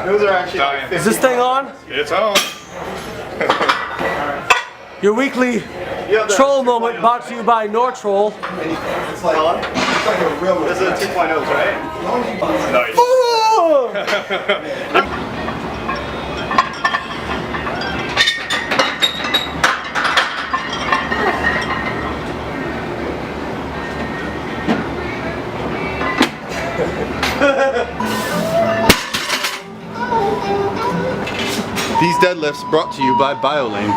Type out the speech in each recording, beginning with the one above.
Those are actually like Is this thing on? It's on. Your weekly troll moment brought to you by Nortrol. It's like a real. This is a 2.0s, right? Nice. These deadlifts brought to you by Layne.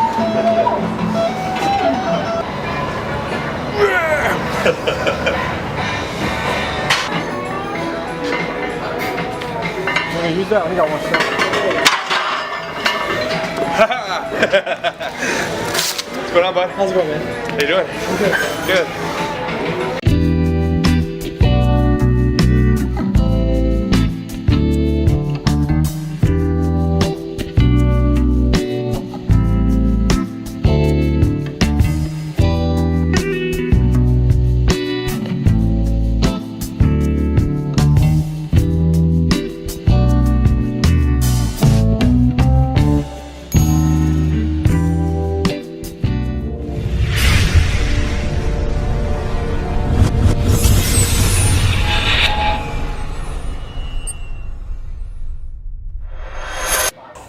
I'm gonna use that. I got one shot. What's going on, bud? How's it going, man? How you doing? Good. Good.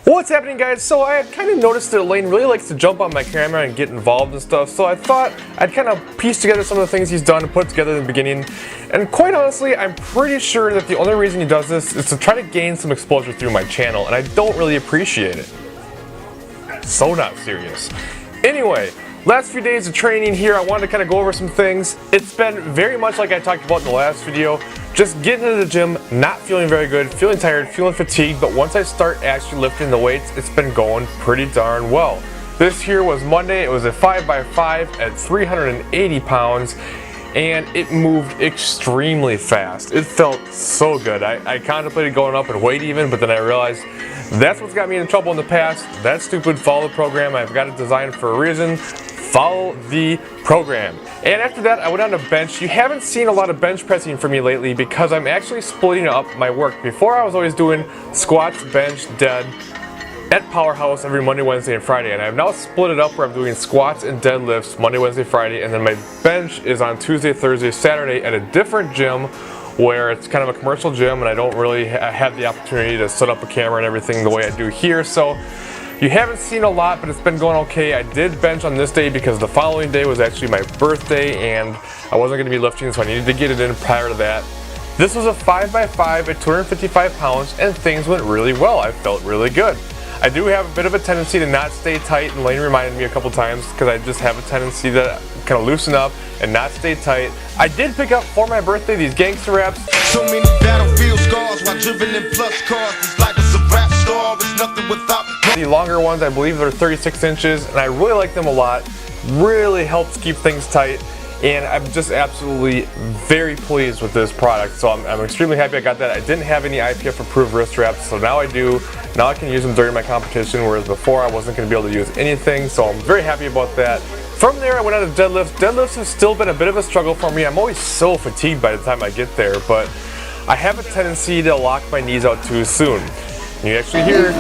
What's happening, guys? So I had kind of noticed that Layne really likes to jump on my camera and get involved and stuff, so I thought I'd kind of piece together some of the things he's done and put together in the beginning. And quite honestly, I'm pretty sure that the only reason he does this is to try to gain some exposure through my channel, and I don't really appreciate it. So not serious. Anyway, last few days of training here, I wanted to kind of go over some things. It's been very much like I talked about in the last video. Just getting into the gym, not feeling very good, feeling tired, feeling fatigued, but once I start actually lifting the weights, it's been going pretty darn well. This here was Monday. It was a 5x5 at 380 pounds, and it moved extremely fast. It felt so good. I contemplated going up in weight even, but then I realized that's what's got me in trouble in the past. That's stupid. Follow the program. I've got it designed for a reason. Follow the program. And after that, I went on to bench. You haven't seen a lot of bench pressing from me lately because I'm actually splitting up my work. Before, I was always doing squats, bench, dead at Powerhouse every Monday, Wednesday, and Friday. And I've now split it up where I'm doing squats and deadlifts Monday, Wednesday, Friday. And then my bench is on Tuesday, Thursday, Saturday at a different gym where it's kind of a commercial gym and I don't really have the opportunity to set up a camera and everything the way I do here. So you haven't seen a lot, but it's been going okay. I did bench on this day because the following day was actually my birthday and I wasn't going to be lifting, so I needed to get it in prior to that. This was a 5x5 at 255 pounds and things went really well. I felt really good. I do have a bit of a tendency to not stay tight, and Layne reminded me a couple times because I just have a tendency to kind of loosen up and not stay tight. I did pick up for my birthday these gangster wraps. So many battlefield scars while driven in plus cars. This life is a rap star, it's nothing without. The longer ones, I believe they're 36 inches, and I really like them a lot. Really helps keep things tight, and I'm just absolutely very pleased with this product. So I'm extremely happy I got that. I didn't have any IPF approved wrist wraps, so now I do. Now I can use them during my competition, whereas before I wasn't going to be able to use anything, so I'm very happy about that. From there, I went on to deadlifts. Deadlifts have still been a bit of a struggle for me. I'm always so fatigued by the time I get there, but I have a tendency to lock my knees out too soon. You actually hear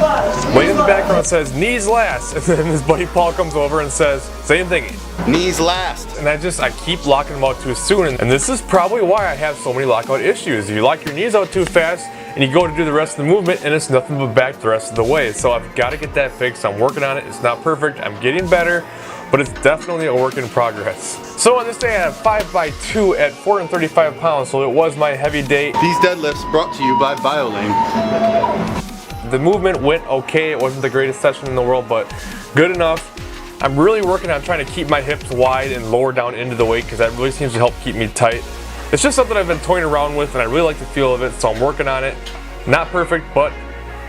Layne in the background says, "Knees last," and then his buddy Paul comes over and says, same thing. Knees last. And I keep locking them out too soon, and this is probably why I have so many lockout issues. You lock your knees out too fast, and you go to do the rest of the movement, and it's nothing but back the rest of the way. So I've got to get that fixed. I'm working on it. It's not perfect. I'm getting better, but it's definitely a work in progress. So on this day, I had a 5x2 at 435 pounds, so it was my heavy day. These deadlifts brought to you by Layne. The movement went okay. It wasn't the greatest session in the world, but good enough. I'm really working on trying to keep my hips wide and lower down into the weight because that really seems to help keep me tight. It's just something I've been toying around with and I really like the feel of it, so I'm working on it. Not perfect, but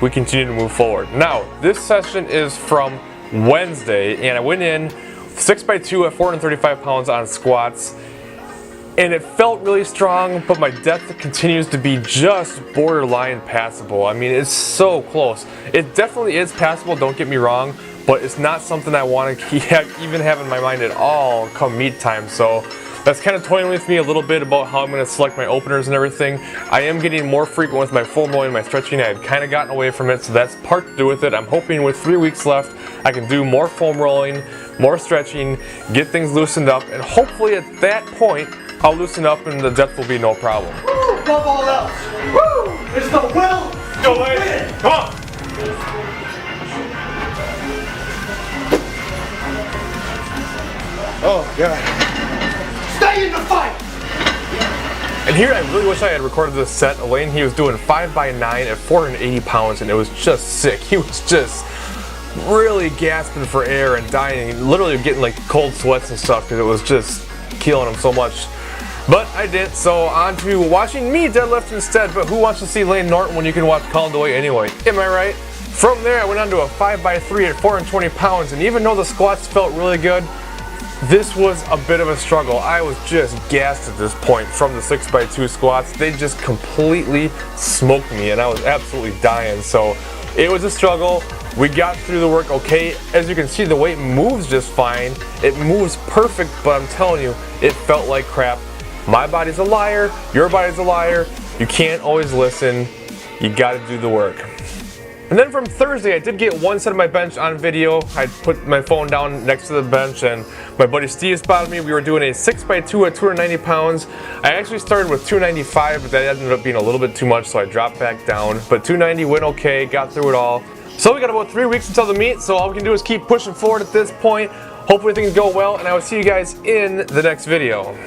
we continue to move forward. Now, this session is from Wednesday, and I went in 6x2 at 435 pounds on squats. And it felt really strong, but my depth continues to be just borderline passable. I mean, it's so close. It definitely is passable, don't get me wrong, but it's not something I want to even have in my mind at all come meet time. So That's kind of toying with me a little bit about how I'm going to select my openers and everything. I am getting more frequent with my foam rolling and my stretching. I had kind of gotten away from it, so that's part to do with it. I'm hoping with 3 weeks left, I can do more foam rolling, more stretching, get things loosened up, and hopefully at that point, I'll loosen up and the depth will be no problem. Woo! Above all else. Woo! It's the will. Go Layne. Come on. Oh, God. Stay in the fight. And here I really wish I had recorded this set. Layne, he was doing 5x9 at 480 pounds and it was just sick. He was just really gasping for air and dying, literally getting like cold sweats and stuff because it was just killing him so much. But I didn't, so on to watching me deadlift instead. But who wants to see Layne Norton when you can watch Colin DeWaay anyway? Am I right? From there I went on to a 5x3 at 420 pounds, and even though the squats felt really good, this was a bit of a struggle. I was just gassed at this point from the 6x2 squats. They just completely smoked me and I was absolutely dying. So it was a struggle. We got through the work okay. As you can see, the weight moves just fine. It moves perfect, but I'm telling you, it felt like crap. My body's a liar, your body's a liar. You can't always listen. You gotta do the work. And then from Thursday, I did get one set of my bench on video. I put my phone down next to the bench and my buddy Steve spotted me. We were doing a 6x2 at 290 pounds. I actually started with 295, but that ended up being a little bit too much, so I dropped back down. But 290 went okay, got through it all. So we got about 3 weeks until the meet, so all we can do is keep pushing forward at this point. Hopefully things go well, and I will see you guys in the next video.